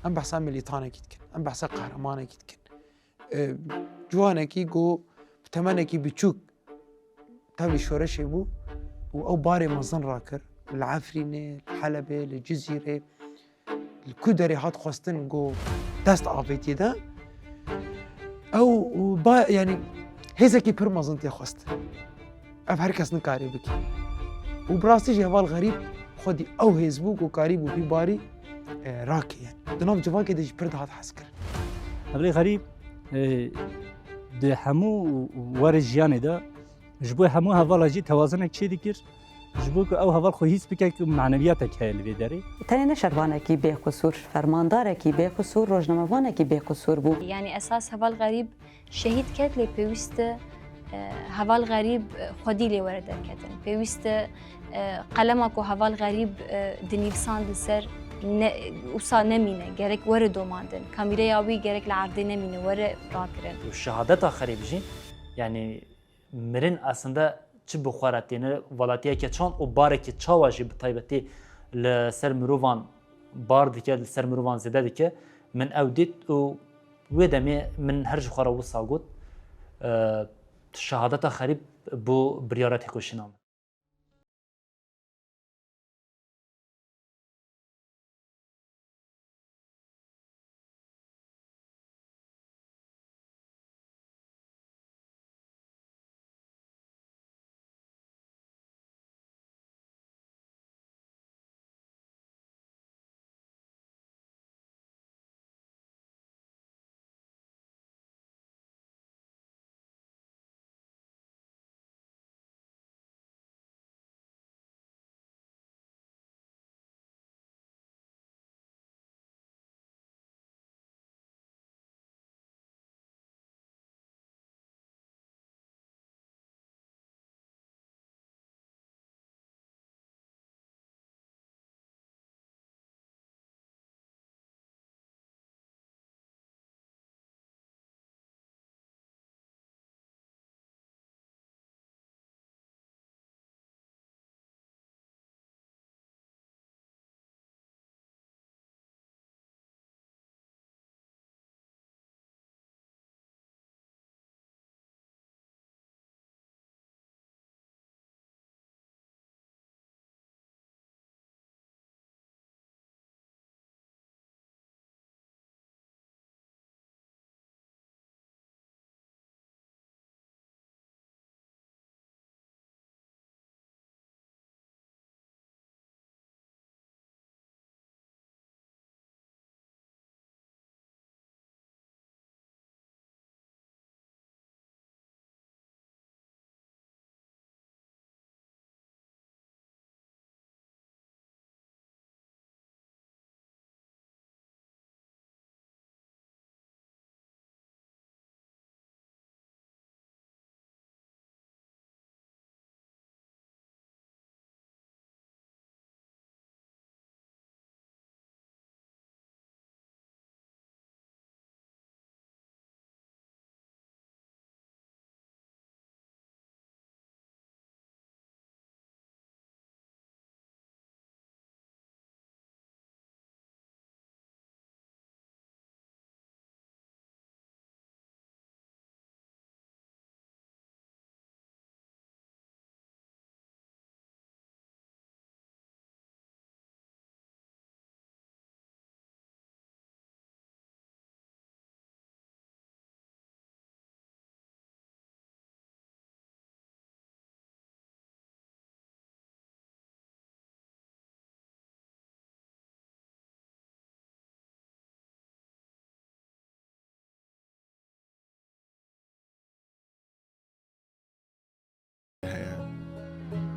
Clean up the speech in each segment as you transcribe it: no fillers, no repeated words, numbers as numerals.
ام بحثا ملیتانه کید کن ام بحثا قهرمانه کید کن جوانه کی گو تمنه کی بچوک تاوی شورشی بو و او باري مزن راكر العفرينة الحلبة الجزيرة الكدري هات خواستن جو دست آفيتي ده او با يعني هزكي بر مزن تي خواست اف هر کس نکاری بکی و براستی جوال غریب خودی او هزبوك و کاری بو بی باری راکی يعني دنام جوال که دیج پرد هات حس کر هبلی غریب ده همو ور جیانی ده جبو همو هوالا جی توازنك چی دیگر جبو که او هوال خو هیچ بکه معنویاتك هل بیداری تنی نشروانه کی به قصور فرمانداره کی به قصور روزنامه‌وانه کی به قصور بو يعني اساس هوال غريب شهيد كات لي بيوست هوال غريب خدي لي ورد كاتن بيوست قلمك وهوال غريب دنيفسان دسر وصا نمينه جرك وردو ماندن كاميرا ياوي جرك العرض نمينه ور راكرن الشهادات خريب جين يعني مرن اصلا چه بخوراتینه ولاتیه که چون او باره که چاواجی به طیبتی لسر مروان بار دیگه لسر مروان زده دیگه من اودیت و ودمی من هرج خورا و ساگوت شهادت خریب بو بریارت کوشینام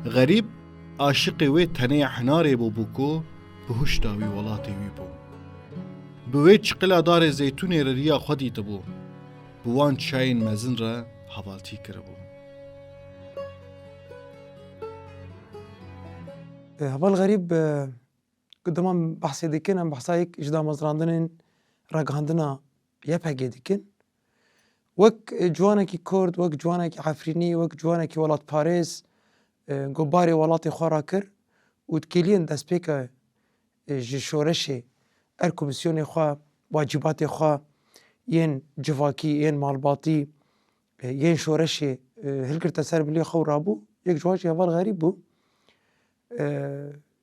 غريب عاشقي وي تنيا حناري بوبوكو بهشتا وي ولاتي وي بو بوي چقلا دار زيتوني ريا خودي تبو بوان شاين مزن را حوالتي كربو هوال غريب قدام بحثي ديكن ام بحثايك جدا مزراندن راقهاندنا يبهجي ديكن وك جوانكي كورد وك جوانكي عفريني وك جوانكي ولات باريس گوباری ولاتی خورا کر و تکیلین دست پیکا جی شورشی ار کمیسیون خوا واجبات خوا ین جواکی ین مالباتی ین شورش هلکر تسر بلی خو رابو یک جواش اول غریب بو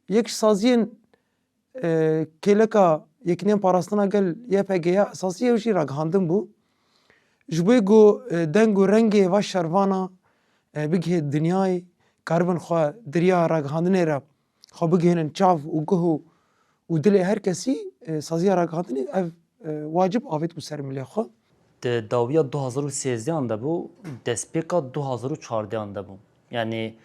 یک سازین کلکا یکنیم پاراستنا گل یه پگیا اساسی وشی راگهاندن بو جبوی گو دنگ و رنگ و شروانا بگه دنیای کاربن خوا دریا راگهاندنه را خوا بگهنن چاو و گهو و دل هر کسی سازی راگهاندنه اف واجب آوید بو سر ملی خوا داویا 2013 ده بو دسپیکا 2014 ده بو یعنی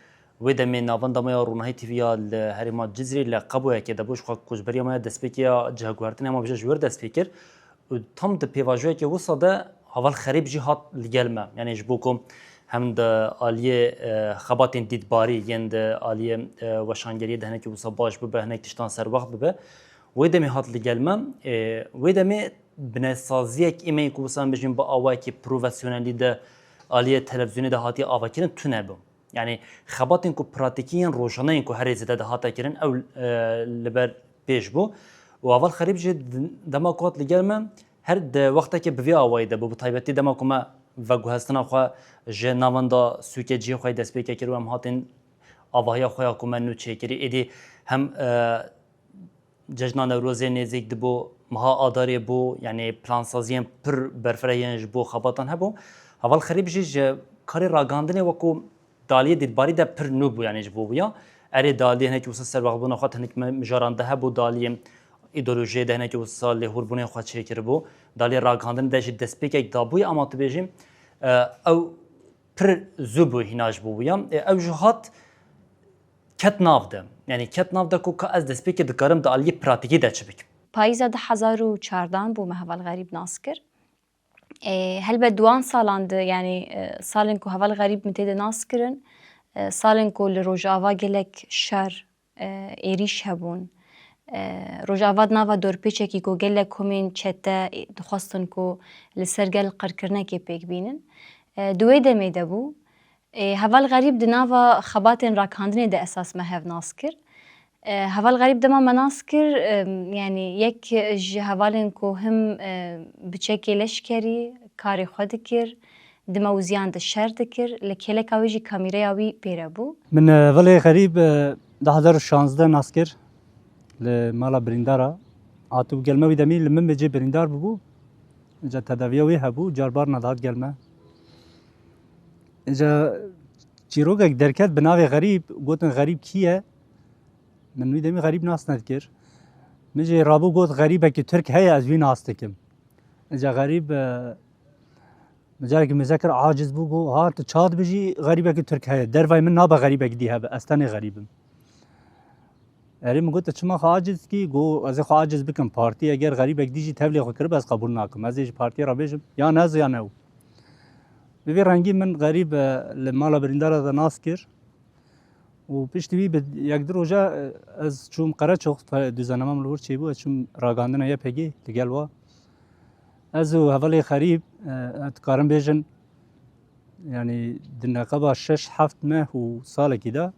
و دمی ناوان دمایا رونهای تیویا هریما جزری لقبویا که دبوش خوا کجبری ما دسپیکیا جهگوارتن اما بجا جور دسپیکر و تام د پیواژویا که وسا ده حوال خریب جی هات لگلمه یعنی جبوکم هم د آلیه خباتین دیدباری ین د آلیه وشانگری دهنه که وسا باش ببه هنه تشتان سر وقت ببه و دمی هات لگلمه و دمی بنسازیک ایمی که وسا بجیم با آوای که پروفسیونالی ده آلیه تلویزیونی ده هاتی آوا کرن تو نبو یعنی خباتین کو پراتیکین روشانه این کو هر زده ده هاتا کرن او لبر پیش بو و اول خریب جد دما کوت لگلمه هر د وقتی که بوی آوای ده بو تایبتی دما کومه و گوهستنا خو ج نواندا سوکه جی خو دست پی کرو هم هاتین آواهی خو کومه نو چکری ایدی هم جشن نوروز نزدیک دبو مها آداری بو یعنی پلان سازی پر برفرینج بو خباتان هبو اول خریب جی کاری راگاندنه وکو دالیه دیدباری ده پر نو بو یعنی بو بیا اری دالیه هنک وسط سر وقت بنا خاطر هنک مجاران ده بو دالیه ایدئولوژی ده هنک وسط لهوربونه خاطر چکر بو دالیه راگاندن ده جی دسپیک یک دابوی اما تو بیجیم او پر زوبو هناج بو بیا او جهات کت نافده یعنی کت نافده کو که از دسپیک دکارم دالیه پراتیکی ده چه بکم پاییزا 2014 بو مهوال غریب ناس کر هل به دوان سالانده یعنی سالن کو هوال غریب متیده ناس کرن سالن کو لروجاوا گلک شر ایریش هبون روجاواد ناوا دورپیچه کی کو گلک کومین چته دخواستن کو لسرگل قرکرنه کی پیک بینن دوی دمی دبو هوال غریب دناوا خباتن راکاندنی ده اساس مهو ناس کر هوال غریب دما مناس کر یعنی یک هوالن کو هم بچکی لشکری کاری خود کر دموزیان ده شر دکر لکیله کاویجی کامیره آوی پیره بو من ولی غریب 2016 ناس کر لمالا بریندارا آتو گلمه وی دمی لمن بجی بریندار ببو جا تداویه وی هبو جاربار نداد گلمه جا چیروگک درکت بناوی غریب گوتن غریب کیه من وی دمی غریب ناس ندکر مجی رابو گوت غریبه که ترک هیا از وی ناس تکم جا غریب مجارك مذاكر عاجز بو ها تشاد بيجي غريبه كي ترك هي درفاي من نابا غريبه دي هبه استاني غريبم اريم قلت شما عاجز كي جو از عاجز بكم بارتي اگر غريبه ديجي تبليغ وكر بس قبول ناكم از بارتي را بيجم يا ناز يا نو ببي رنگي من غريب لمالا بريندارا ناسكر و پشتی یک روزه از چوم قرار چوخت دوزنامم لور چی بود چوم راگاندن یا پگی لگلوا از حوالی خریب کارم بیشن یعنی دنقابا 6-7 ماه و سال کده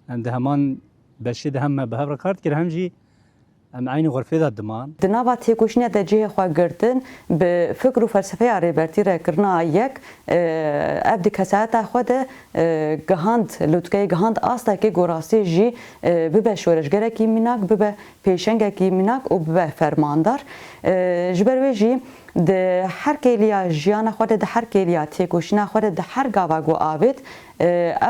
اند همان بشید هم به هر کارت که همجی ام عین غرفه داد دمان دنابا تیکوشنیا د جه خو گرتن به فکر و فلسفه ریبرتی را کرنا یک ابد کسات خود گهاند لوتکه گهاند استا که گوراسی جی به شورشگره کی میناک به پیشنگ کی میناک او به فرماندار جبروی جی د هر کلیا جیان خود د هر کلیا تیکوشنا خود د هر گاوا گو آوید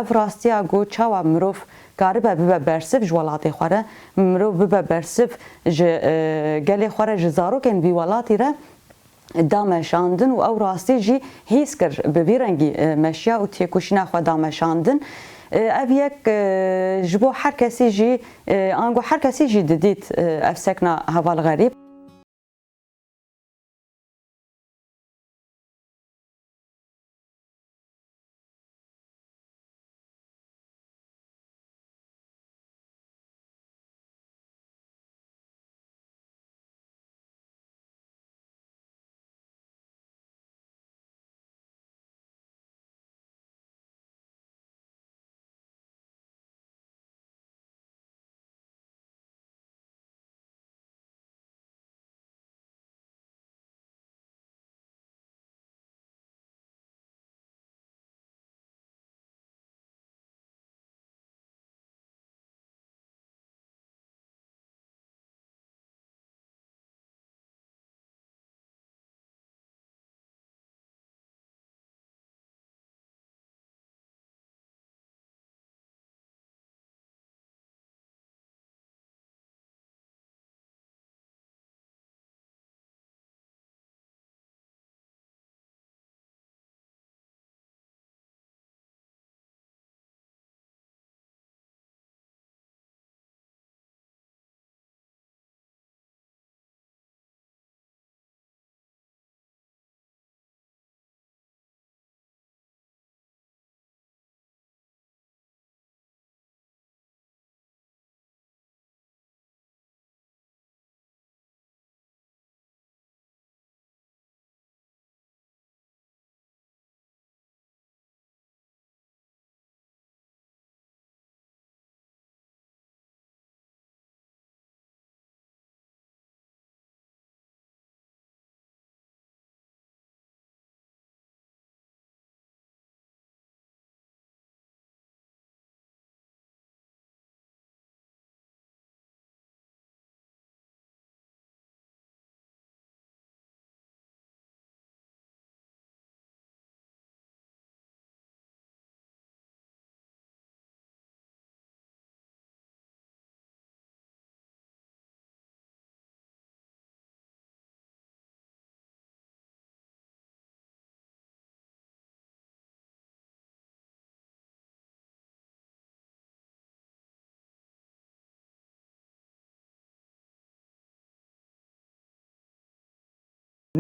افراستیا گو چاوا مروف کاربه به برسف جوالات خوره مرو به برسف گلی خوره جزارو کن بی ولاتی را دامشاندن و او راستی جی هیس کر به ویرنگی مشیا و تیکوشنا خو دامشاندن اف یک جبو هر کسی جی آنگو هر کسی جی دید افسکنا حوال غریب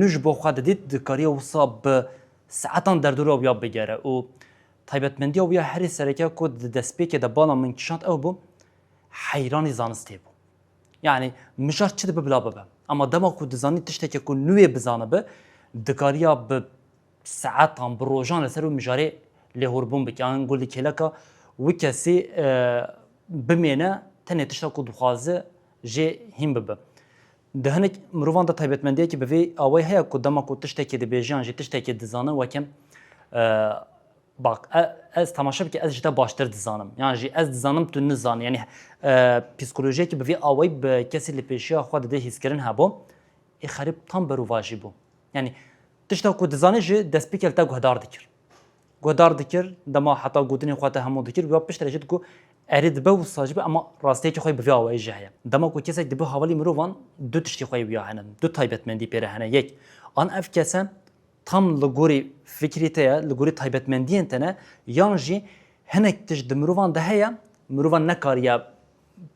نوش بۆ خوا دەدێت دکاریە وسا بە سعاتان دەردورەوە بیا بگەرە و تایبەتمەندیە ویا هەری سەرەکە کۆ دەستپێکێدا باڵا من کشاند ئەو بوو حەیرانی زانستێ بوو یعنی مژار چ دەبە بلا ببە ئەما دەما کو دزانی تشتێکە کو نوێ بزانە بە دکاریە بە سعاتان بە ڕۆژان لەسەر و مژارێ لێهۆربوون بکیان گولی کێلەکە و کەسێ بمێنە تەنێ تشتا کو دخوازە ژێ هیم ببە دهنێک مرۆڤان دا تایبەتمەندیەکی بەvê ئەوەی هەیە کو دەما کو تشتێکی دەبێژیان ژێ تشتێکی دزانە وەکەم باق ez temaşe bike ez ji te baştir dizanim yan jî ez dizanim tu nizanî yanî psikolojiyekî bi vê awayî bi kesî li pêşiya xwe didê hîskirin hebû ê xerîb tam berûva jî bû yanî tişta ku dizanî ji destpêkel te guhdar dikir guhdar dikir dema heta gotinê xwe te hemû dikir ya piştre jî ku erê dibe wisa jî be ama rastiyekî xwe bi vê awayî jî heye dema ku kesek dibe havalî mirovan du tiştî xwe wiya hene du taybetmendî pêre hene yek an ev kese tam li gorî fikrî te ye li gorî taybetmendiyên te ne yan jî hinek tişt di mirovan de heye mirovan nekariye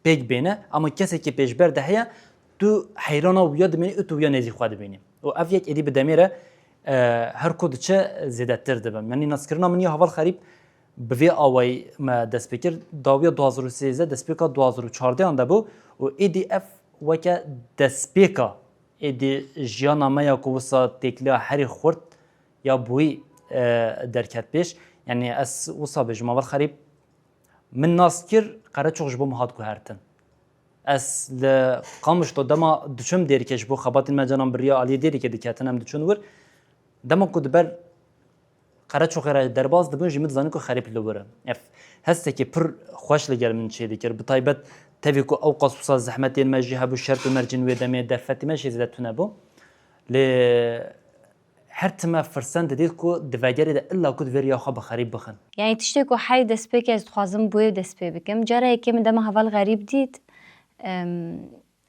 pêk bêne ama kesekî pêşber de heye tu heyrana wiya dimînî û tu wiya nêzî xwe dibînî û ev yek êdî bi demê re her ku diçe zêdetir dibim yanî naskirina min ya heval xerîb bi vê awayî me destpêkir dawiya 2013 destpêka 2014 de bû û êdî ev weke destpêka êdî jiyana me ya ku wisa têkiliya herî xurt ya bûyî derket pêş yanî ez wisa bêjim heval xerîb min nas kir qere çok ji bo min hat guhertin ez li Qamişlo dema diçûm derîke ji bo xebatên me canan biriya aliyê derîke diketin em diçûn wir dema ku diber qere çok re derbas dibin jî min dizanî ku xerîb li wir e ev hestekî pir xweş li gel min çê dikir bi taybet tevî ku ew qas wisa zehmetên me jî hebû şert û mercên wê demê derfetî me jî zêde tune bû lê her time firsend didît ku di vegerê de illa ku divê riya xwe bi xerîb bixin Yani tiştê ku herî destpêkê ez dixwazim bûyê dest pê bikim carekê min dema heval xerîb dît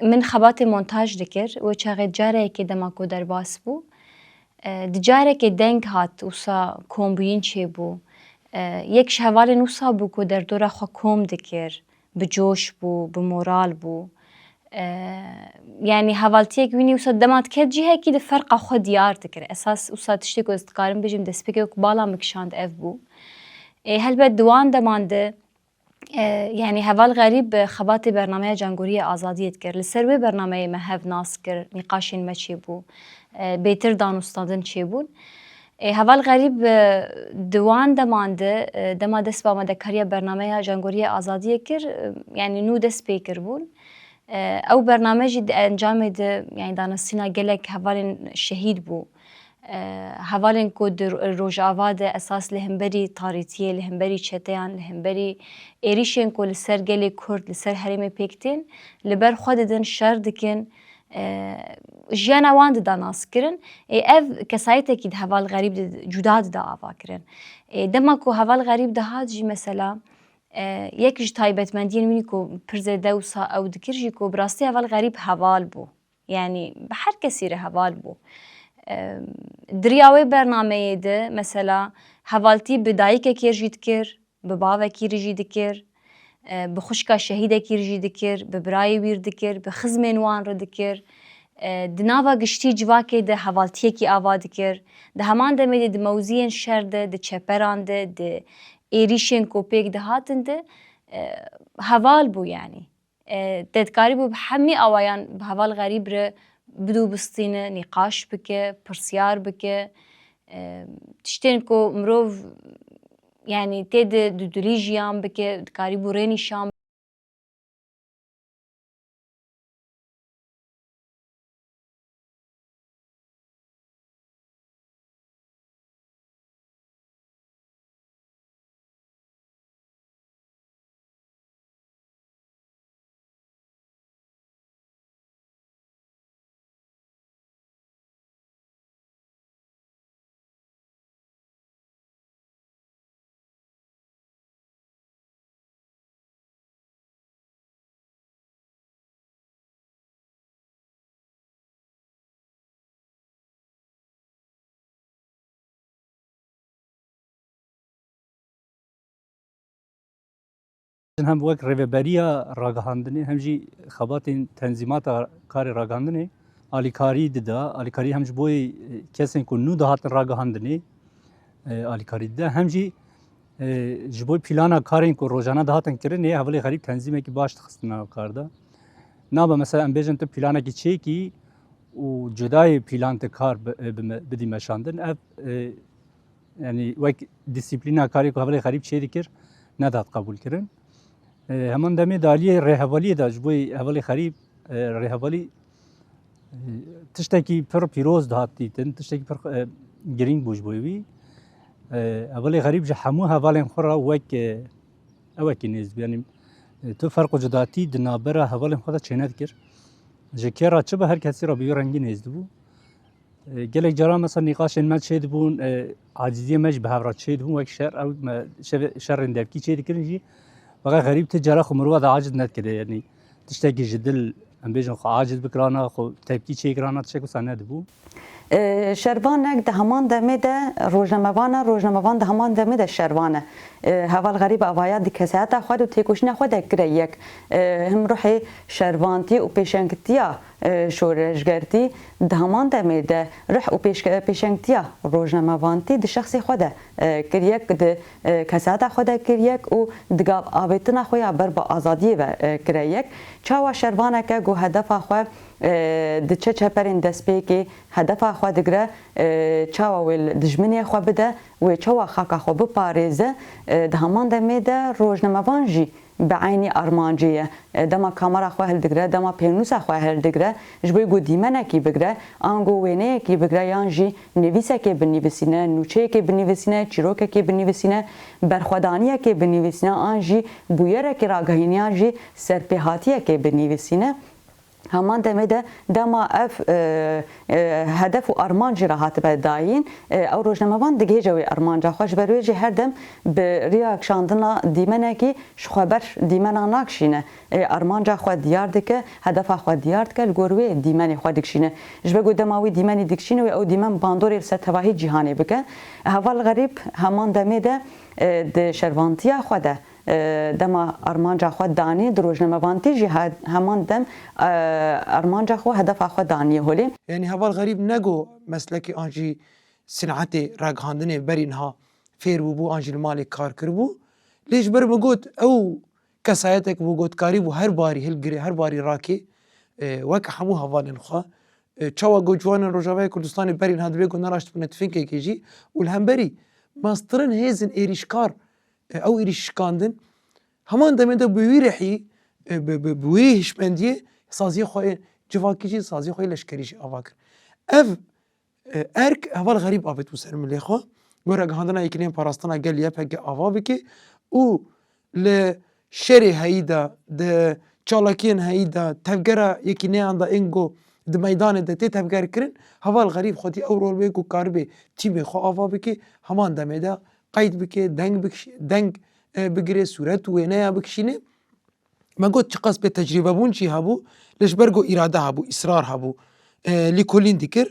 min xebatê montaj dikir û çaxê carekê dema ku derbas bû di carekê deng hat wisa kombûyîn çêbû yek ji hevalên wisa bû ku derdora xwe kom dikir bi coş bû bi moral bû yani hevaltiyek wînî wisa dema diket cihekî di ferqa xwe diyar dikir esas wisa tiştê ku ez dikarim bêjim destpêkê ku bala min kişand ev bû helbet di wan deman de yani heval xerîb xebatê bernameya Cangorîya Azadiyê dikir li ser wê bernameyê me hev nas kir nîqaşên me çêbû bêtir danûstandin çêbûn heval xerîb di wan deman de dema dest bi amadekariya bernameya Cangorîya Azadiyê kir yani nû dest pê kirbûn ew bername jî di encamê de yani danasîna gelek hevalên şehîd bû hevalên ku di rojava de esas li hemberî tarîtiyê li hemberî çeteyan li hemberî êrişên ku li ser gelê Kurd li ser herêmê pêk tên li ber xwe didin şer dikin jiyana wan dida naskirin ev kesayetekî di heval xerîb de cuda dida ava kirin dema ku heval xerîb dihat jî mesela yek ji taybetmendiyên wînî ku pir zêde wisa ew dikir jî ku bi rastî heval xerîb heval bû yani bi her kesî re heval bû diriya wê bernameyê de mesela hevaltî bi dayîkekê jî dikir bi bavekî jî dikir bi xuşka şehîdekî jî dikir bi birayê wî dikir bi xizmên wan re dikir di nava giştî civakê de hevaltiyekî ava dikir di heman demê de di mewziyên şer de di çeperan de di êrişên ku pêk dihatin de heval bû yani tedkarî bû bi hemî awayan bi heval xerîb re bidû bistîne nîqaş bike pirsyar bike tiştên ku mirov yani tê de di dilî jiyan bike dikarî bû rê nîşan هم وەک ڕێوەبەریە ڕاگەهاندنê hem jî xebatên tenzîmata karê ragihandinê آلیکاری ددا آلیکاری هم جبوی کسی که نو دهاتن را گهاندنی آلیکاری ددا هم جی جبوی پیلانا کارین که روزانه دهاتن کردن نه حوالی غریب تنظیمی که باش تخصنا کاردا نه با مثلا ام بیجن تو پیلانا کی چی کی و جدای پیلان کار بدی مشاندن اف yani وek disiplina kari ku havale garip şey dikir nedat kabul kirin. Hemen demi daliye rehevali da jboy havale garip rehevali tişteki pir piroz dahat ditin tişteki pir giring boj boyvi. Havale garip ji hemû hevalên xwe ra wek nêz yani tu ferq cudati di navbera hevalên xwe de çêne dikir. Ji kêra çi bi her kesî ra bi rengî nêz dibû. gelek caran mesela nîqaşên me çê dibûn aciziyê me ji bi hevra çê dibûn wek şer ew şerên devkî çê dikirin jî veqet xerîb ti cara xwe mirova da aciz nedikire yani tiştekî ji dil em bêjin xwe aciz bikirana xwe tepkî çêkirana tiştek wisa nedibû. شربانك ده همان دمه ده روزنامه‌وان ده همان دمه ده شربانه هوال غریب آوایات دی کسات خود و تیکوشنه خود کره یک هم روحی شربانتی و پیشنگتیا شورشگرتی ده همان دمه ده روح و پیشنگتیا روزنامه‌وانتی ده شخص خود کریک ده کسات خود کریک و دگاب آبیتنا خویا بر با آزادی و کریک چاوا شربانه که گو هدف خو د چه چپرین دسپیکی هدف خو دگره چاوا ول دجمنی خو بده و چاوا خاکا خو بپاریزه ده همان دمه ده روزنامه‌وان جی به عینی ارمانجیه دما کامرا خو هل دگره دما پینوس خو هل دگره جبوی گو دیمنه کی بگره انگو وینه کی بگره یان جی نویسه کی بنویسینه نوچه کی بنویسینه چیروکه کی بنویسینه برخودانیه کی بنویسینه آن جی بویره کی راگهینیا جی سرپیهاتیه کی بنویسینه همان دمه ده دما اف هدف و ارمانجی راحت به داین او روزنامه‌وان دیگه جوی ارمانجا خوش برویجی هر دم به ریاکشاندنا دیمنه کی خبر دیمنا ناکشینه ارمانجا خو دیار دکه هدف خو دیار دکه گوروی دیمنی خو دکشینه جبگو دماوی دیمنی دکشینه و او دیمن باندور سرتواهی جهانی بکه حوال غریب همان دمه ده د شروانتیا خو ده دما ارمانجا خو دانی دروژنمه‌وانتی جهاد همان دم ارمانجا خو هدف خو دانی هولی يعني هوال غريب نجو مسلكي انجي صنعتي راغهاندني برينها فير بو انجي المالي كار كربو ليش بر بقول او كسايتك بقول كاريبو هر باري هالجري هر باري راكي وك حمو هوال نخا تشوا جو جوان روجاوي كردستان برين هاد بيقول نراشت بنتفينكي كيجي والهمبري ماسترن هيزن ايريشكار او ايريشكاندن همان دمده بوي رحي بوي هشمنديه سازي خو جواكيجي سازي خو لشكريش افاكر اف ارك هوال غريب ابت وسلم لي خو غورا غاندنا يكنين باراستنا قال لي بك افابكي او ل شري هيدا د چالاكين هيدا تفجرا يكني عند انجو د ميدان د تي تفجر كرن هوال غريب خدي اورول بيكو كاربي تيمي خو افابكي همان دمده قيد بكي دنگ بگیره صورت و نه بکشینه من گفت چقدر به تجربه بون چی هبو لش برگو اراده هبو اصرار هبو لیکولین دیکر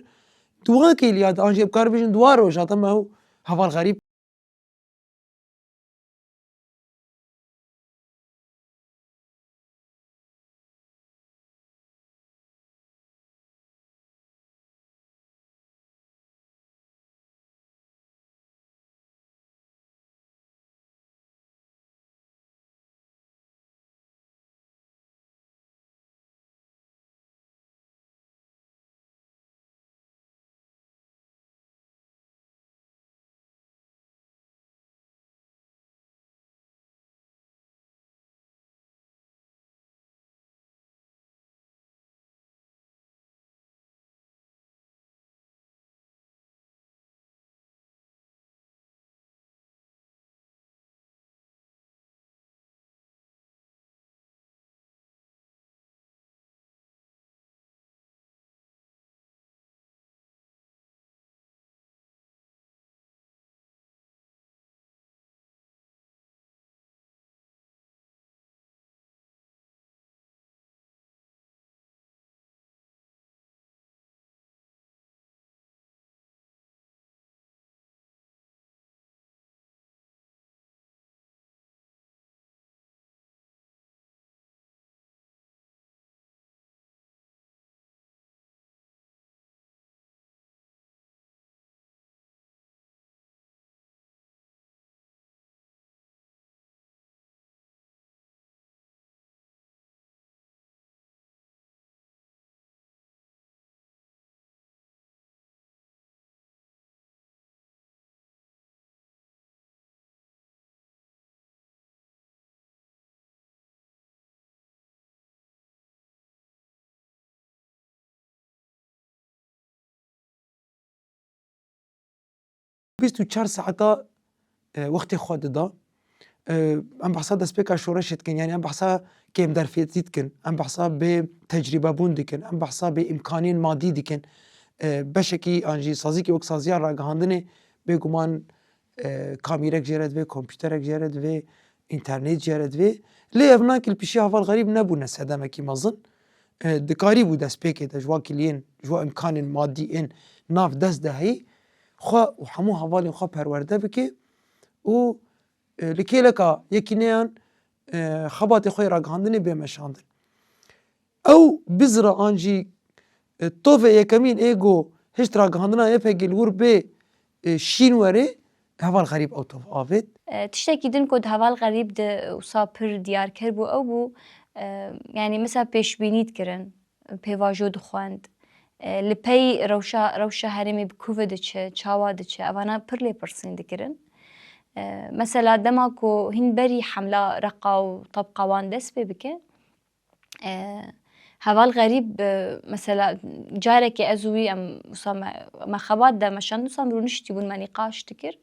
دوان که لیاد آنجا بکار بشن دوار روش آتا ما هو هوال غریب 24 ساعتا وقتی خود دا ام بحثا دست پیکا شورشت کن، یعنی ام بحثا کم درفیتید کن، ام بحثا به تجربه بوند کن، ام بحثا به امکانین مادی دکن، بشکی آنجی سازی که وقت سازی را گهاندنه به گمان کامیرک جرد و کامپیوترک جرد و اینترنت جرد و لی افنا کل پیشی حوال غریب نبونه سدمه کی مزن دکاری بود دست پیکه دا جوا کلین جوا امکان مادی این ناف دست دهی خواه و همو حوالی خواه پرورده بکه و لکی لکا یکی نیان خبات خوی را گهاندنه بمشاندن او بزر آنجی توفه یکمین ایگو هشت را گهاندنه ایپه گلور به شین وره هوال غریب او توف آفید تشتكي دن كود هوال غريب ده وصا پر ديار كربو او بو يعني مثلا پیش بینید کرن پیواجو دخواند لپی روشا هرمی بکوه ده چه چاوا ده چه اوانا پر لی پرسین ده کرن مثلا دما کو هن بری حمله رقا و طبقه وان دست بی بکه هوال غريب مثلا جارك ازوي ام ما خبات ده مشان نصام رو نشتي بون ما نقاش تكر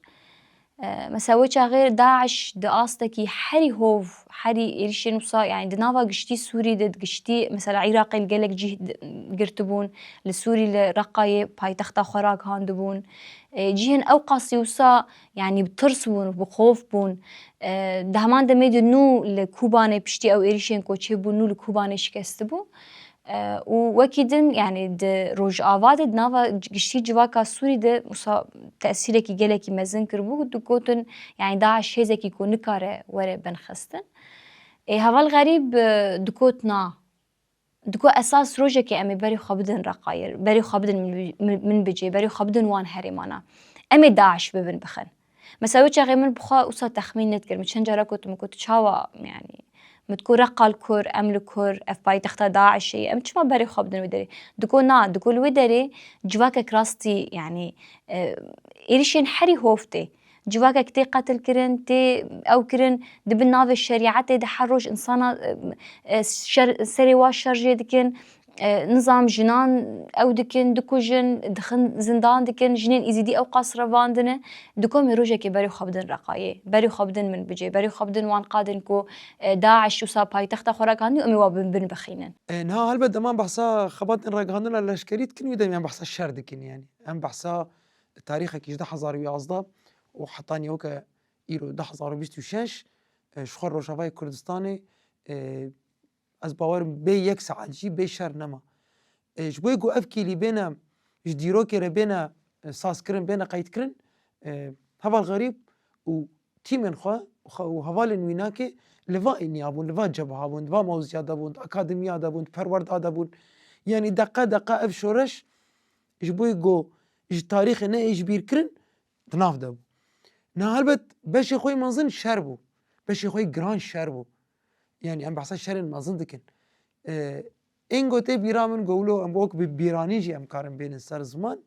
مثلا غير داعش دقاستكي حري هوف حري إيرشين وصا يعني دنافا قشتي سوري دد قشتي مثلا عراقي القلق جيه قرتبون لسوري لرقاية باي تختا خراق هاندبون جيهن أو قاسي وصا يعني بترسبون وبخوف بون دهمان دميد نو لكوباني بشتي أو إيرشين كوتشي بون نو لكوباني شكستبو وكيدن يعني د روج آواد دنافا قشتي جواكا سوري ده وصا تأثيركي قلقي مزن كربو دكوتن يعني داعش هزكي كو نكاره وري بنخستن هوال غريب دكوتنا دكو أساس روجكي أمي بري خبدن رقاير بري خبدن من بجي بري خبدن وان هريمانا أمي داعش ببن بخن مساوي غير من بخا وصا تخمين نتكر متشان جارا كنت تشاوا يعني متكون رقا الكور أم الكور أف باي تختا داعش أم تشما بري خبدن ودري دكو نا دكو الودري جواكا كراستي يعني إيرشين حري هوفتي جواكا كتي قتل كرن تي أو كرن دبن ناف الشريعة تي دحروج إنسانا سريوا شرجي دكن نظام جنان أو دكن دكو جن دخن زندان دكن جنين إزيدي أو قصر فاندنه دكو مروجة كي بريو خبدن رقاية بريو خبدن من بجي بريو خبدن وان قادن كو داعش وصا باي تختا خوراك عندي أمي وابن بن بخينن نها هل بد أمان بحثا خبات إن رقهاندنا لشكريت كن ويدم يعني بحثا الشر دكن يعني أم بحثا تاريخك يجده حزار ويازده وحطاني وكا إيرو ده حزار وبيست وشاش شخور روشافاي كردستاني از باور بي يك ساعة جي بي شر نما جبوي جو أفكي لي بينا جديرو كيرا بينا ساس كرن بينا قيد كرن هفال غريب و تيمن خوا وهفال ويناكي لفا إني أبون لفا جبهة أبون لفا موزيا دابون أكاديمية دابون فرورد دابون يعني دقة أف شورش جبوي جو تاريخ إنه إجبير كرن تناف دابو نا هلبت باشي خوي منظن شربو باشي خوي جران شربو يعني ام بحثا شرن مازن دكن اینگو تی بیرامن گولو ام بوک ببیرانی جی ام کارم بین سر زمان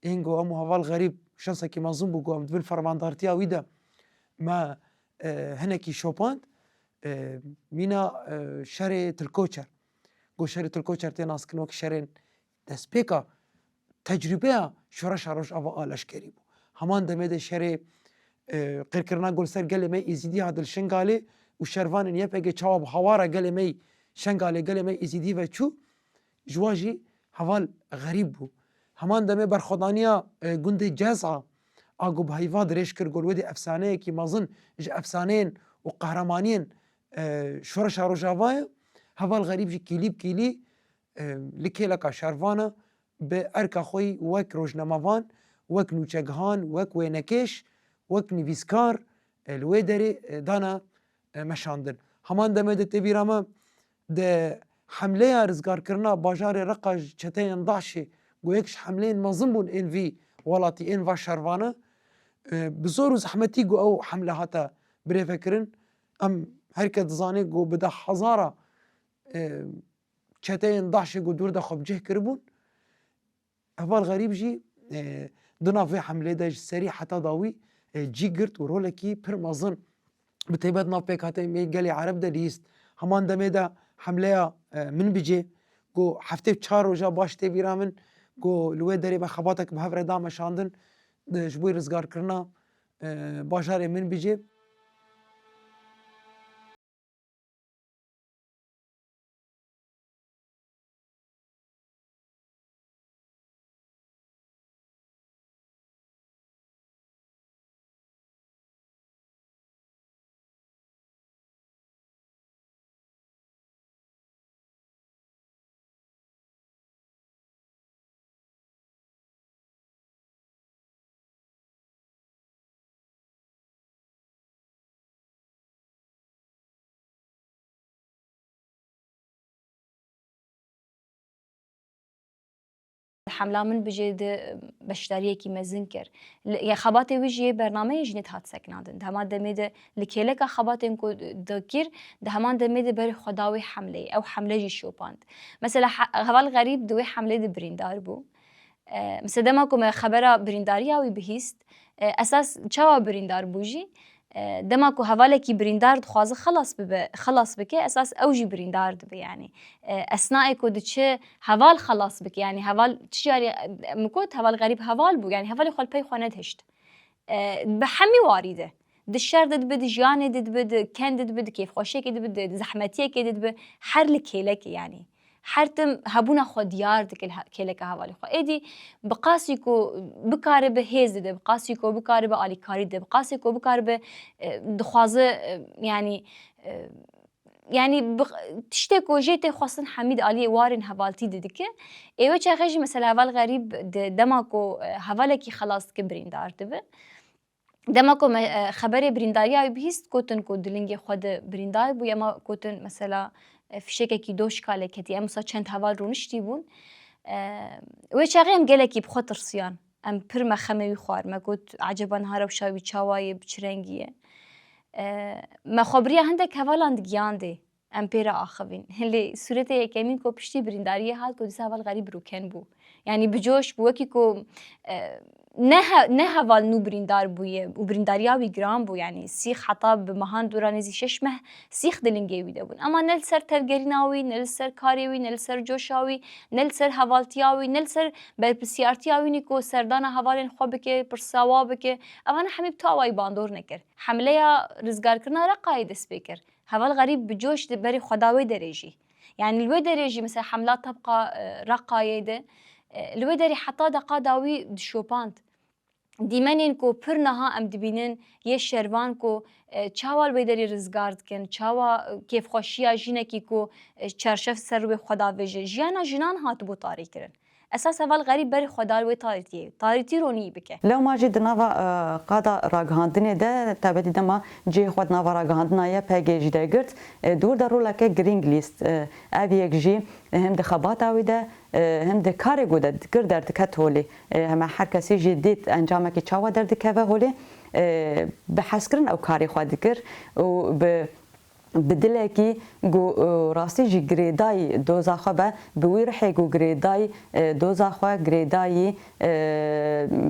اینگو ام هوال غریب شانسا کی مازن بو ام دبل فرماندارتیا ویدا ما هنکی شوپاند مینا شر ترکوچر گو شر ترکوچر تی ناس کنوک شرن دسپیکا تجربه شورش روش اوا آلش کریبو همان دمه شر قرقرنا گل سر گله می ازیدی هادل شنگاله و شروان یپگه چواب هوارا گله می شنگاله گله می ازیدی و چو جواجی حوال غریب بو همان دمه برخودانیا گند جزعه آگو بهیوا درش کر گل ودی افسانه کی مازن افسانین و قهرمانین شورش روجاوای حوال غریب جی کلی لکی لکا شروانا به ارکا خوی وک روجنموان وک نوچگهان وک وینکش وک نویسکار الوی داری دانا مشاندن همان دمه ده تبیرامه ده حمله رزگار کرنا باجار رقاج چتین داشی گو یکش حمله مازن بون این وی ولاتی این و شروانه بزور و زحمتی گو او حمله هاتا بری فکرن ام هرکت زانه گو بده هزاره چتین داشی گو دور ده خوب جه کربون اول غریب جی دنا في حمله ده سريع حتى ضاوي جي قرت ورولكي بر مازن بتيبات ناف بيك هاتي مي قالي عرب ده ليست همان دمي ده حمله من بيجي جو حفتي بشار وجا باش تبيرا من جو لوي دري بخباتك بهفر دام شاندن ji bo rizgarkirina bajarê min bicê حمله من بجد بشتریه کی مزن کر یا خبات ویژه برنامه جنت هات سکنادن همان دمیده لکیله که خبات انکو دکیر ده همان دمیده بر خداوی حمله او حمله جی شوپاند مثلا هوال غریب دوی حمله ده بریندار بو مثلا دما کوم خبره برینداری اوی بهیست اساس چاوا بریندار بوجی دما کو هواله کی بریندار خوازه خلاص بکه اساس اوجی بریندار دبه يعني اثناء کو دچه هوال خلاص بکه يعني هوال تجاري مكوت هوال غريب هوال بو يعني هوال خل پی خونه هشت بحمي واریده دشار دد بد جان دد بد كان دد بد كيف خوشي كد بد زحمتيه كد بد حر لكيلك يعني حرتم هبونا خود یار دکل کلک هوالی خو ایدی بقاسی کو بکاره به هز ده بقاسی کو بکاره به آلیکاری ده بقاسی کو بکاره به دخوازه يعني تشتي کو جيت خاصن حميد علي وارن هوالتي ددك ايوه چاخج مثلا هوال غريب دماكو هوالكي خلاص كبرين دار دبه دماكو خبر برينداريا بهست كوتن کو دلنگي خود بريندار بو يما كوتن مثلا فشکه دوش کاله کتی ام مثلا چند هوال رونشتی بون و چاقی ام گلکی بخاطر سیان ام پر مخمه خوار ما گفت عجبا هارو شاوی چاوای بچرنگیه ما خبریه هندک هوالند گیانده ام پیرا آخوین هلی صورت یکمین کو پشتی برینداریه هات کو دیس هوال غریب روکن بو يعني بجوش بوكي كو نه هوال نو بريندار بويه وبرينداريا وي جرام بو يعني سيخ حتى بمهان دورانيزي ششمه سيخ دلنجيوي دبون اما نل سر تلگريناوي نل سر كاريوي نل سر جوشاوي نل سر هوالتياوي نل سر بسيارتياوي نيكو سردانا هوالين خوبكي برساوابكي انا حميب تاواي باندور نكر حمله رزگار كرنا رقايد سبيكر هوال غريب بجوش دبري خداوي دريجي يعني الوي دريجي مثلا حملات تبقى رقايده الوي دري حتى دقا داوي دشوباند دیمنین کو پر نها ام دبینن یه شروان کو چاوال بیداری رزگارد کن چاوا کیف خوشیا جینه کی کو چرشف سر به خدا وجه جیانا جنان هات بو تاری کرن اساس اول غریب بری خدا و تاریتی رونی بکه لو ما جد نوا قادا راگهاندنه ده تبدی دما جی خود نوا راگهاندنا یا پیگیج ده گرت دور درو لکه گرینگ لیست اوی یک جی هم ده خبات اوی ده هم ده کار گوده گر در دکت هولی هم هر کسی جدید انجام کی چاوا در دکه هولی به حسکرن او کاری خود دکر و به بدله کی گو راستی جی گریدای دوزا خو به بوی رحی گو گریدای دوزا خو گریدای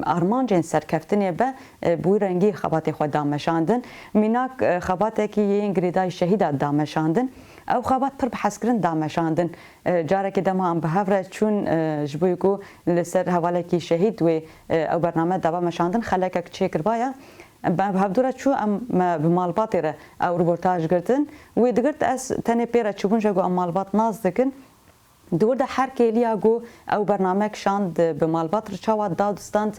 ارمان جن سرکفتنی به بوی رنگی خبات خو دامشاندن میناک خبات کی این گریدای شهید دامشاندن او خبات پر بحسکرن دامشاندن جاره که دما هم به هفره چون جبوی کو لسر حواله کی شهید و او برنامه دامشاندن خلک چیکر بایا بهدورا چو ام بمالبات را او رپورتاج گرتن و دگرت از تنه پیرا چوبون جو ام مالبات ناز دکن دور ده هر کلیا گو او برنامه شاند بمالبات را چاوا دادستاند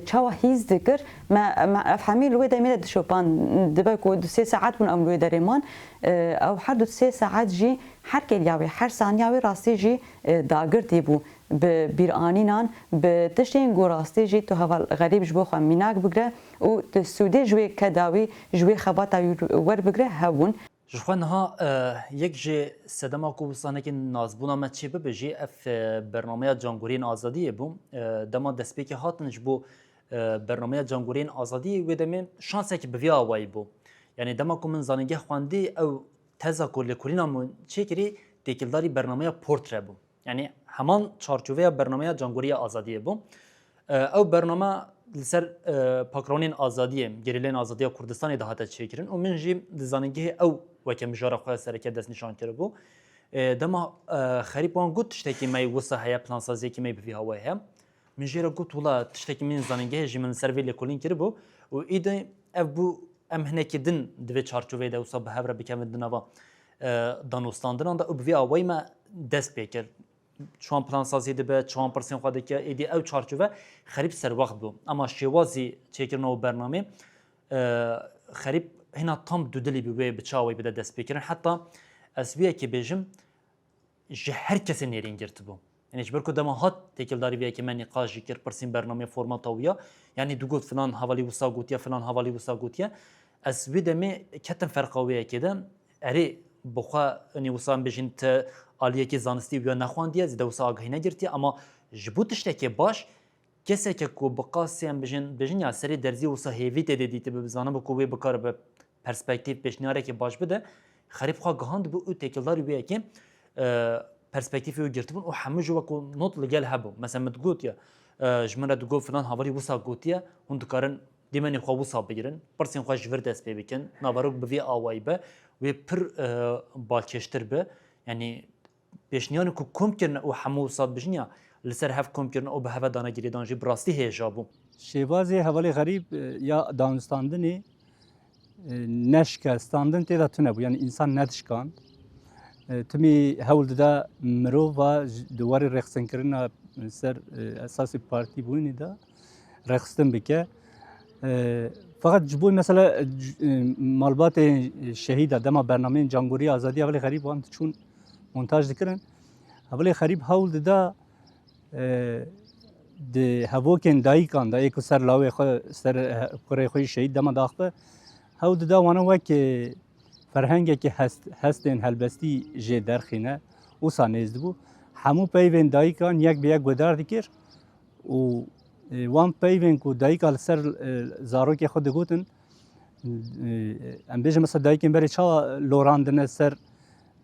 چاوا هیز دکر ما افهمی لوی دمیده شوپان دبا کو 3 ساعت من ام لوی درمان او هر 3 ساعت جی هر کلیاوی هر ثانیاوی راستی جی داگرتی بو بیرانینان به تشتین گوراستی جی تو هوا غریب جبو خو میناک بگره و تسودی جوی کداوی جوی خباتا ور بگره هون جوانها یک جه سدما کو بسانه که نازبونا ما چی ببجی اف برنامه جانگورین آزادی بوم دما دسپیک هاتنج بو برنامه جانگورین آزادی و دمن شانس که بویا وای بو یعنی دما کو من زانگه خواندی او تزا کل کلینامون چیکری تکلداری برنامه پورتره بو یعنی همان چارچوبه برنامه جانگوری آزادی بوم او برنامه لسر پاکرانین آزادیه گریلین آزادی کردستان دهات چیکرین و من جیم زانگه او وکم جاره خو سرکه دست نشان کرده بو دما خریب وان گوت شته کی می وسه هيا پلان سازی کی می بی هوا هم من جيرا قلت والله تشتكي من زانينجه جي من سيرفي كولين كربو وايدا ابو ام هناك دن دوي چارچوبه ده وصاب هبره بكم دنوا دانوستاندن دا ابوی اوای ما دست بکر چون پلان سازی دبه چون پرسین خواده که ایدی او چارچوبه خریب سر وقت بو اما شوازی چکرنا و برنامه خریب هنا تام دودلی بوی بچاوی بده دست بکرن حتی اسبیه که بجم جه هر کسی نرین گرت بو یعنی جبر کو دما هات تکلداری بیا که من نقاش کر پرسین برنامه فرمات اویا یعنی دو گفت فلان حوالی وسا گوتیا فلان حوالی وسا گوتیا اسبی دمه کتن فرقاویه کده اری بخوا نی وسام بجنت عالیه کی زانستی و نخواندیه زده وسا آگاهی نگرتی اما جبوتش که باش کسی که کو بقاسیم بجن یا سری درزی وسا هیویت دیدی به بزانه بو کوی بکار به پرسپکتیو پیشنهاره که باش بده خریب خوا گهاند بو او تکلداری بیا که پرسپکتیفی و گرتبون و همه جو کو نوت لگل هبو مثلا متگوت یا جمره دگو فلان حوالی وسا گوتیه هند کارن دیمنی خو وسا بگیرن پرسین خو جور دست بکن ناوروک بوی آوای به و پر بالکشتر به یعنی پیشنیان کو کم کرن و همه وسا بجنیا لسر هف کم کرن و به هوا دانه گیری دانجی براستی هجابو شێوازی هەواڵی غەریب یا دانوستاندنی نەشکەستاندن تێدا تونەبوو یعنی ئینسان نەدشکاند تمی هەوڵ دەدا مرۆڤ دوواری ڕێخستنکردنا سەر ئەساسی پارتی بوونیدا ڕێخستن بکە فقط ji bo mesela malbatê şehîda dema bernameyên Cangoriya Azadiya Hevalê Xerîb wan çûn montaj dikirin Hevalê Xerîb hewl dida di hevokên dayîkan da ê ku ser lawê xwe ser kurê xwe şehîd dema daxwe hewl dida wana wek ferhengekî hestên helbestî jê derxîne wisa nêz dibû hemû peyvên dayîkan yek bi yek guhdar dikir û wan peyvên ku dayîka li ser zarokê xwe digotin em bêjin mesela dayîkên berê çawa lorandine ser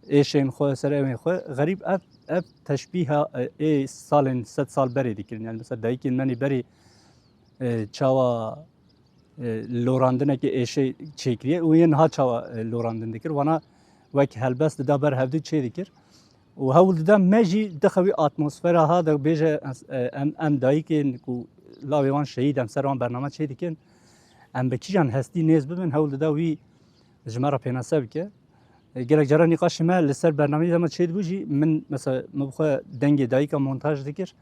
êşên xwe ser evên xwe xerîb ev teşbîha ê salên sed sal berê dikirin yani mesela dayîkên menî berê çawa lorandinekê êşê çêkiriye û yên niha çawa lorandin dikir wana wek helbest dida ber hevdû çê dikir û hewl dida me jî dixewî atmosfera ha dibêje em dayîkên ku lavê wan şehîd em ser wan bername çê dikin em bi kîjan hestî nêz bibin hewl dida wî ji me re pênase bike gelek cara nîqaşê me li ser bernameyê dema çê dibû jî min mesela min bixwe dengê dayîka montaj dikir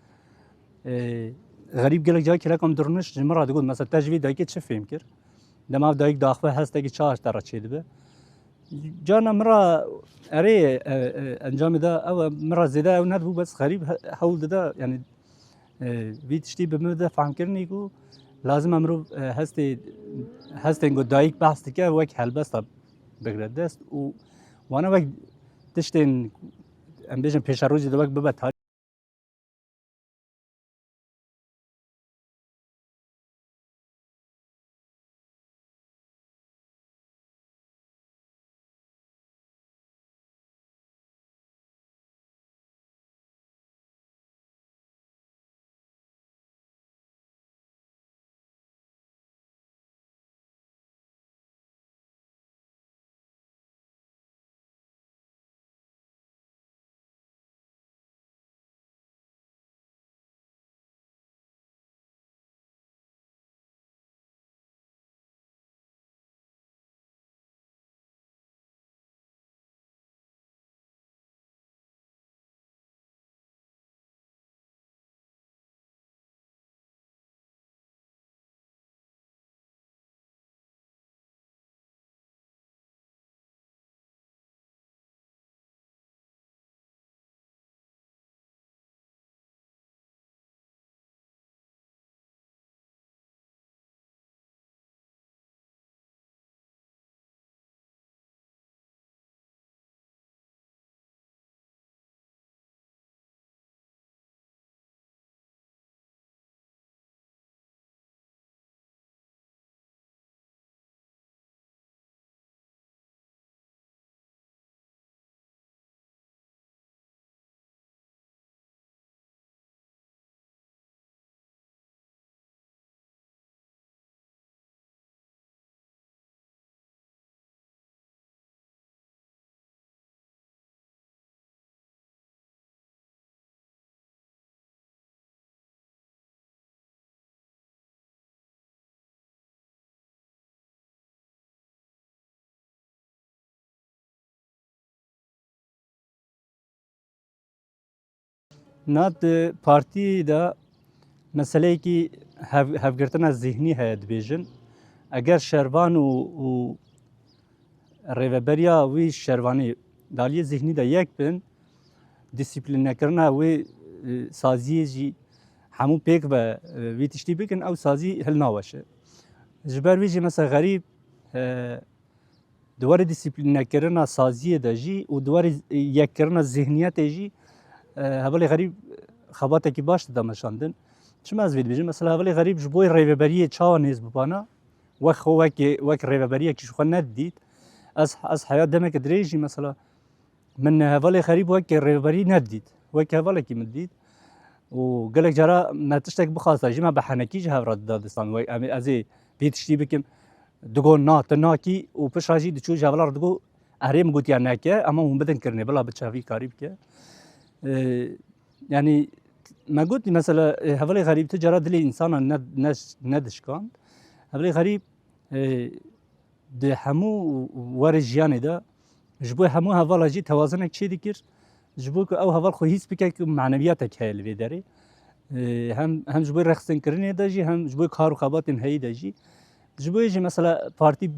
غریب gelek cayê kelekam dirûniş ji min re digot mesela te ji vê dayîkê çi fêm kir dema ev dayîk daxwe hestekî çawa te re çê dibe carna min re erê encamê da ew min re zêde ew nedibû bes xerîb hewl dida yani vî tiştî bi min de fehmkirinê ku lazim e mirov hestên ku dayîk behs dike wek helbesta bigire dest û wana wek tiştên em bêjin pêşerojî de wek bibe نات پارتی دا مسئله کی هفگرتنا ذهنی هست بیشن اگر شروان و ریوبریا وی شروانی دالی ذهنی دا یک بن دیسیپلین نکرنا وی سازی جی همون پیک و وی تشتی بکن او سازی هل ناوشه جبر وی جی مثلا غریب دوار دیسیپلین نکرنا سازی دا جی و دوار یک کرنا ذهنیت جی هبلی غریب خباته کی باش دامشاندن چه از وید بیجم مثلا هبلی غریب جبوی ریوبریه چاو نیز بپانا وقت وقت ریوبریه کیش خو ندید از حیات دمک دریجی مثلا من هبلی غریب وقت ریوبری ندید وقت هبلی کی مدید و قالك جرا ما تشتك بخاصة جمع بحنكي جها رد دادستان و ازي بيتشتي بكم دقو تناكي وبش راجي دشو جابلا دقو أهريم قلت يعني ناكيا أما هم بدن كرني بلا بتشافي قريب كيا يعني ما قلت مثلا هذول غريب تجرى دلي إنسان ندش كان هذول غريب ده همو ورجياني ده جبوه همو هذول جي توازنك شيء ذكر جبوك أو هذول خويس بك معنوياتك هاي اللي بداري هم جبوه رخصن كرني ده جي هم جبوه كارو خبات هاي ده جي جبوه جي مثلا بارتي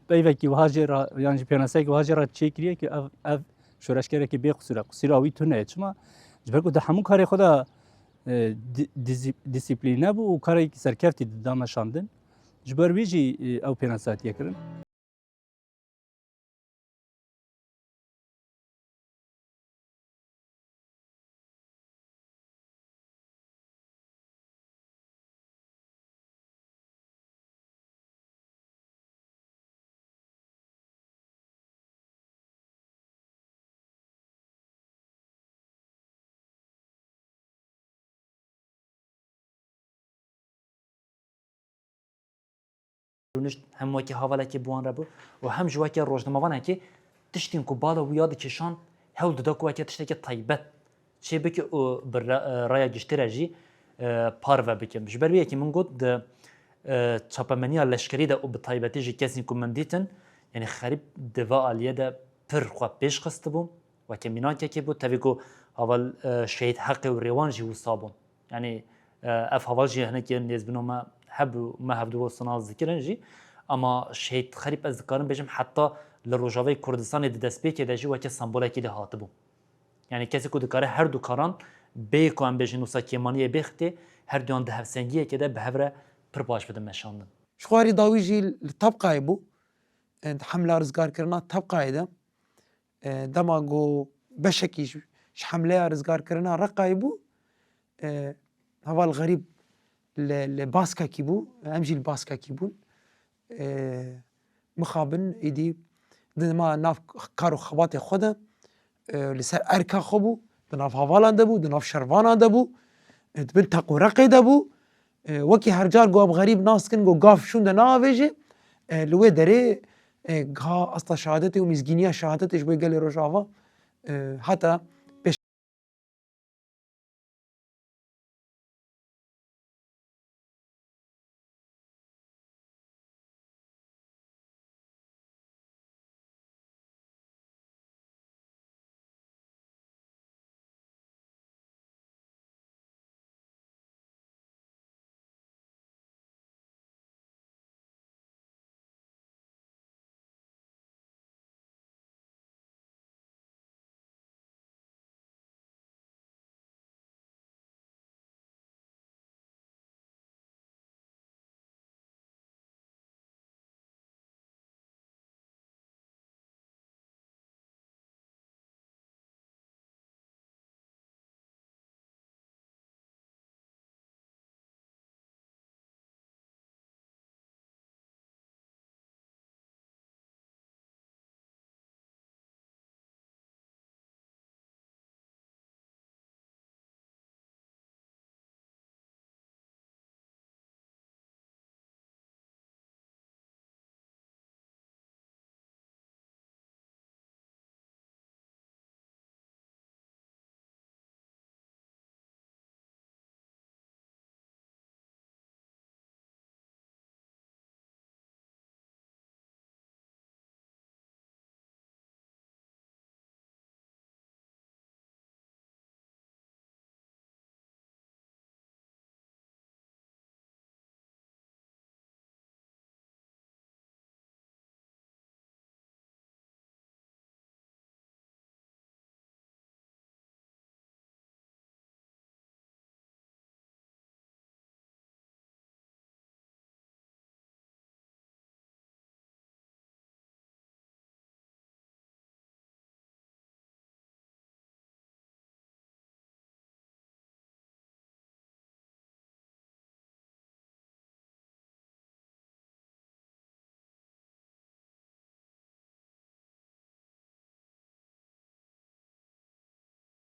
بيفكي وهاجر يعني بيانسايك وهاجر تشيكريه كي اف شورشکره که بیخصوره قصیره آوی تو نه چما جبرگو ده همون کاری خدا دیسیپلینه بو و کاری که سرکفتی دامشاندن جبر ویجی او پیناساتیه کرن رونشت هم وکی حواله که بوان ربو و هم جوا که روزنامه‌وانه که تشتین کو بالا و یاد کشان هول ددا کو که تشتی که طیبت چه بک او بر رای گشترجی پارو بکم جبر بیه که من گفت چاپمنیا لشکری ده او به طیبتی جی کسی کو من دیتن یعنی خریب دوا علیه ده پر خو پیش خسته بوم و که مینا که بود تبیکو اول شهید حق و روان جی وصابون یعنی اف حوال جی هنه که نیز بنوما هب ما هبدو صناعة ذكرن جي اما شهيد خريب از ذكرن بجم حتى لروجاوي كردستان دست بي كده جي وكي سمبولا كده هاتبو يعني كسي كو دكاره هر دو كاران بيكو ام بجن وسا كيمانيه بيختي هر دوان ده هفسنگيه كده بهوره پر باش بده مشاندن شخواري داوي جي الطبقة بو حملة رزقار كرنا طبقة ده دما جو بشكي ش حملة رزقار كرنا رقا بو هوا الغريب الباسكا كيبو امجي الباسكا كيبون مخابن ايدي دما ناف كارو خباتي خدا لسر اركا خبو دناف هوالان دبو دناف شروانان دبو دبن تاقو رقي دبو وكي هرجار قواب غريب ناس كن قو قاف شون دنا ويجي لوي دري غا اصلا شهادتي ومزجينيا شهادتي شبوي قالي روجافا حتى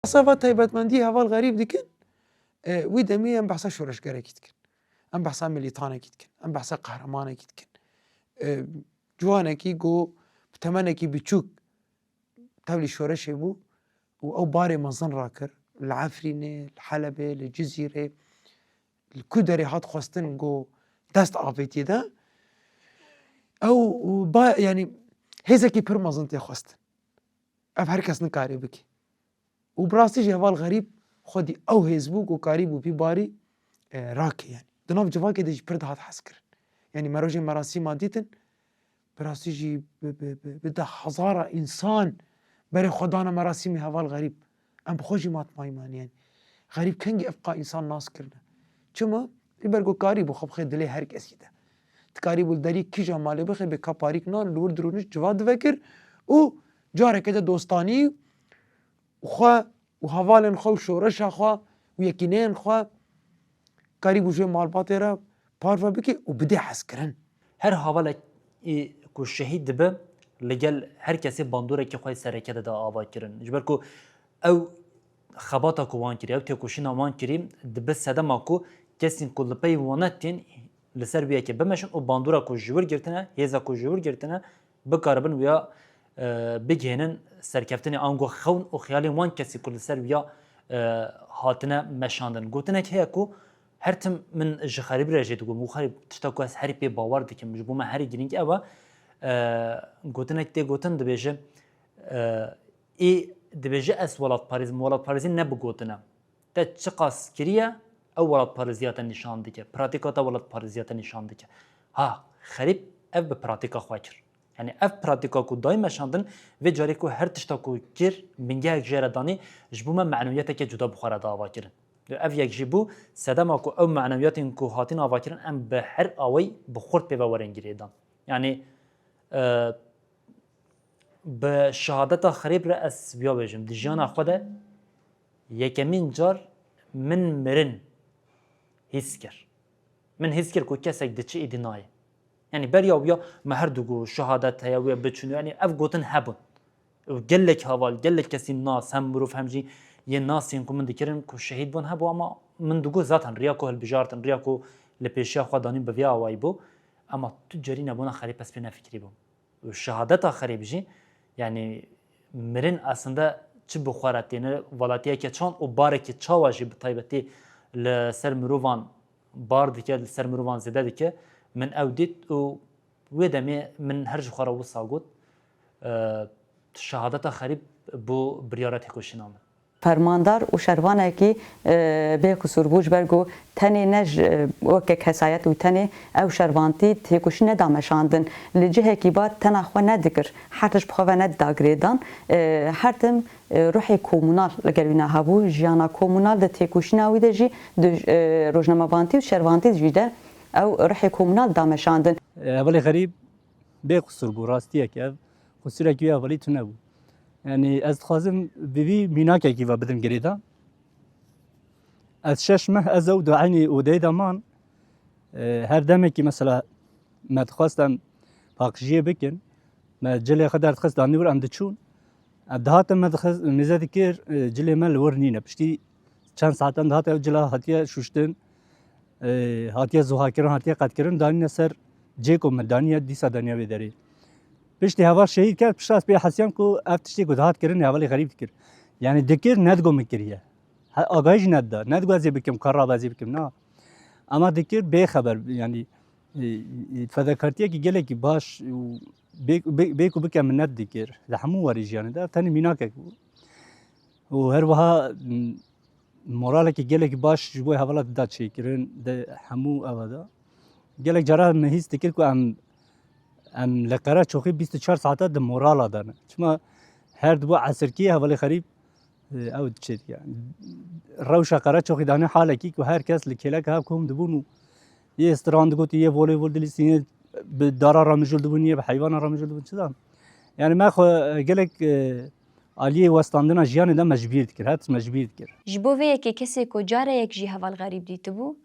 صفا تایبەتمەندی هەواڵ غەریب دیکن وی دەمی ئەم بەحسە شۆرشگەرێکی دکن ئەم بەحسا ملیتانێکی دکن ئەم بەحسە قەهرەمانێکی دکن جوانێکی گۆ تەمەنێکی بچووک تەولی شۆرەشێ بوو و ئەو بارێ مەزن ڕاکرد لە عەفرینێ لە حەلەبێ لە جزیرێ کو دەرێ هات خواستن گۆ دەست ئاڤێتیدا ئەو ینی هێزێکی پڕ مەزن تێ خواستن ئەف هەر کەس نکارێ بکە و بڕاستیش هەواڵ غەریب خودی ئەو هێز بوو و کاری بوو پی باری ڕاکە یانی دناو جوواکێ دەژی پڕ دەهات حەزکردن یعنی مەرۆژێ مەراسیما دیتن بڕاستیژی بدە هەزارە ئینسان بەرێ خۆدانە مەراسیمی هەواڵ غەریب ئەم بخۆژی ماتمایمانیان غەریب کەنگی ئەفقا ئینسان ناسکردە چما بەرگۆکاری بوو خۆ بخێ دلێ هەر کەسیدا تکاری بوو دەری کیژە مالێ بخێ بێ کاپاریک نان لور درونش جووا دڤەکرد و جارێکەدە دۆستانی خوا و هەواڵێن خۆ و شۆرەشا خوا و یەکینەیەن خوا کاری بوو ژێ ماڵباتێرە پارڤە بکێ و بدێ حەزکردن هەر هەواڵێک ku şehîd dibe li gel her kesê bandoreke xwe sereke de avakirin ji ber ku ew xebata ku wan kiriye ew têkoşîna wan kirî dibe sedema ku kesên ku li pey wana tên li ser viyekê bimeşin û bandora ku ji wir girtine hêza ku ji wir girtine bikaribin wiya bigihênin serkeftinê an got xewn û xeyalên wan kesî ku li ser wiya hatine meşandin gotinek heye ku her tim min ji xerîb re jê digotim û xerîb tişta ku ez herî pê bawer dikim ji bo me herî girîng ew e gotinek tê gotin dibêje dibêje ez welatparêzim welatparêzî ne bigotine te çi qas kiriye ew welatparêziya te nîşan dike pratika te welatparêziya te nîşan dike ha xerîb ev bi pratika xwe kir yani ev pratika ku dayê meşandin vê carê ku her tişta ku kir mingehek jê re danî ji bo me meعنوiyeteke cuda bi xwe re davakirin ev yek jî bû sedema ku ew meعنوiyetên ku hatin avakirin em bi her awayî bi xurt pê ve werengirê dan yani bi şehadeta xerêb re ez viya bêjim di jiyana xwe de yekemîn car min mirin hîs kir min hîs kir ku kesek diçi êdî nayê yani beriya wiya me her digo şehadet heye wê biçûn yani ev gotin hebûn gelek heval gelek kesî nas hem mirov hem jî yên nasên ku min dikirin ku şehîd bûn hebû ama min digo zaten riya ku hilbijartin riya ku li pêşiya xwe danîn bi vê awayî bû ama tu cerî nebûna xerîb ez pê nefikrî bûm şehadeta xerîb jî yani mirin aslında çi bi xwe re têne welatiyeke çand û barekî çawa jî bi taybetî li ser mirovan bar dike li ser mirovan zêde dike min ew dît û wê demê min her ji xwe re wisa got şehadeta xerîb bû biryara têkoşîna min فرماندار و شروانکی به قصور بوج برگو تنی نج وکه کسایت و تنی او شروانتی تیکوشی ندامشاندن لجه کی باد تناخو ندکر حرش بخوا ند داگریدان هرتم روحی کومونال لگروینا هبو جیانا کومونال د تیکوشی ناوی دجی روزنامه بانتی و شروانتی جیده او روحی کومونال دامشاندن اولی غریب به قصور بو راستیه که قصور کی اولی تو نبود yani ez dixwazim bivî mînakekî ve bidim girêda ez şeş meh ez ew di eynî odeyê de man her demekî mesela me dixwastem paqijiyê bikin me cilê xwe derdixist danî wir em diçûn em dihatin me mêze dikir cilê me li wir nîne piştî çend saetan dihat ew cila hatiye şûştin hatiye zuhakirin hatiye qetkirin danîne ser cê ku me daniye dîsa daniya vê derê piştî heva şehîd ker pişta ez pê hesiyan ku ev tiştê ku dihat kirin hevalê xerîb dikir yani dikir nedgo min kiriye agayî jî nedda nedgo ez ê bikim karra ez ê bikim na ama dikir bêxeber yani fedakartiyekî gelekî baş bê ku bike min ned dikir li hemû werî jiyanê de ev tenê mînakek bû û her wiha moralekî gelekî baş ji bo hevala da çêkirin de hemû eva da gelek cara min hîs dikir ku em li qere çoxî 24 saate di morala dane çima her dibo esirkî hevalê xerîb ew diçe yani rewşa qere çoxî danî halekî ku her kes li kêlek hev kom dibûn û yê stran digotî yê voleyvol dilîsîn yê bi dara re mijûl dibûn yê bi heywana re mijûl dibûn çidan yani me xwe gelek aliyê westandina jiyanê de me ji bîr dikir her tim me ji bîr dikir ji bo vê yekê kesê ku careyek jî heval xerîb dîtibû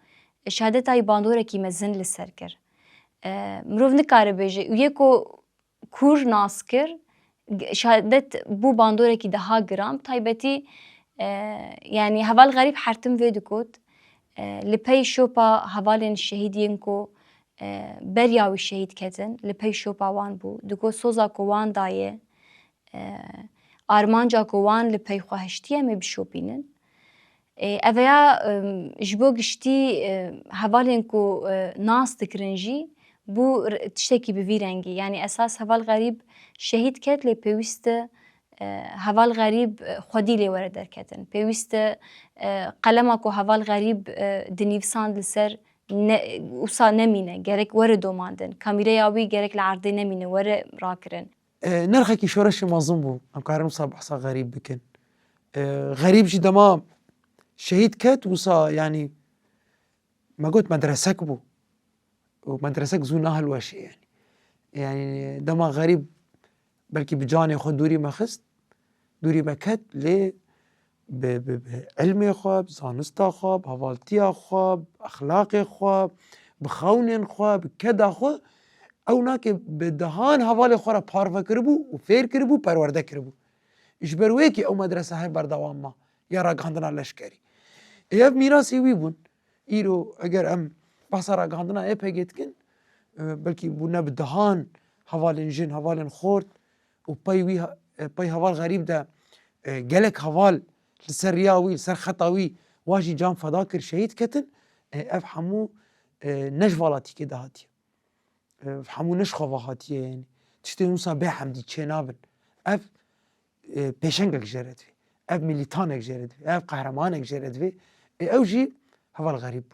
şehadetayê bandorekî mezin li ser kir mirov nikare bêje yê ku kûr nas kir şehadet bû bandorekî daha giram taybetî يعني هفال غريب حرتم فيدكوت لپی شوپا هوالین شهیدین کو بریاوی شهید کتن لپی شوپا وان بو دکو سوزا کو وان دایه آرمانجا کو وان لپی خواهشتیه می بشوپینن اویا جبو گشتی هوالین کو ناس تکرنجی بو تشتکی بویرنگی یعنی اساس هوال غریب شهید کت لپیوست هوال غریب خودی لی ورد درکتن پیوست قلما کو هوال غریب دنیفساند لسر وصا نمینه گرک ور دوماندن کامیره یاوی گرک لعرضه نمینه ور راکرن نرخكي شورش مازن بو ام كارم صاب حصا غريب بكن غريب جي دما شهيد كات وصا يعني ما قلت مدرسك بو ومدرسك زون اهل واشي يعني دما غريب بلكي بجاني خود دوري ما خست دوري ما كات لي بعلمي خواب زانستا خواب هوالتيا خواب اخلاقي خواب بخونين خواب كدا خواب او ناکه به دهان حوال خورا پارو کربو و فیر کربو پرورده کربو اجبروی که او مدرسه های بردوام ما یا را گاندنا لشکری ایف میراسی وی بون ایرو اگر ام بحثا را گاندنا ای پیگیت کن بلکی بونه به دهان حوال جن حوال خورد و پی حوال غریب ده گلک حوال لسر ریاوی لسر خطاوی واجی جان فدا کر شهید کتن اف همو نجوالاتی که دهاتی همو نشخوا هاتیه يعني تشتي نوسا بحمدي تشينابن اف بيشنجك جرد في اف ميليتانك جرد في اف قهرمانك جرد في اوجي هذا الغريب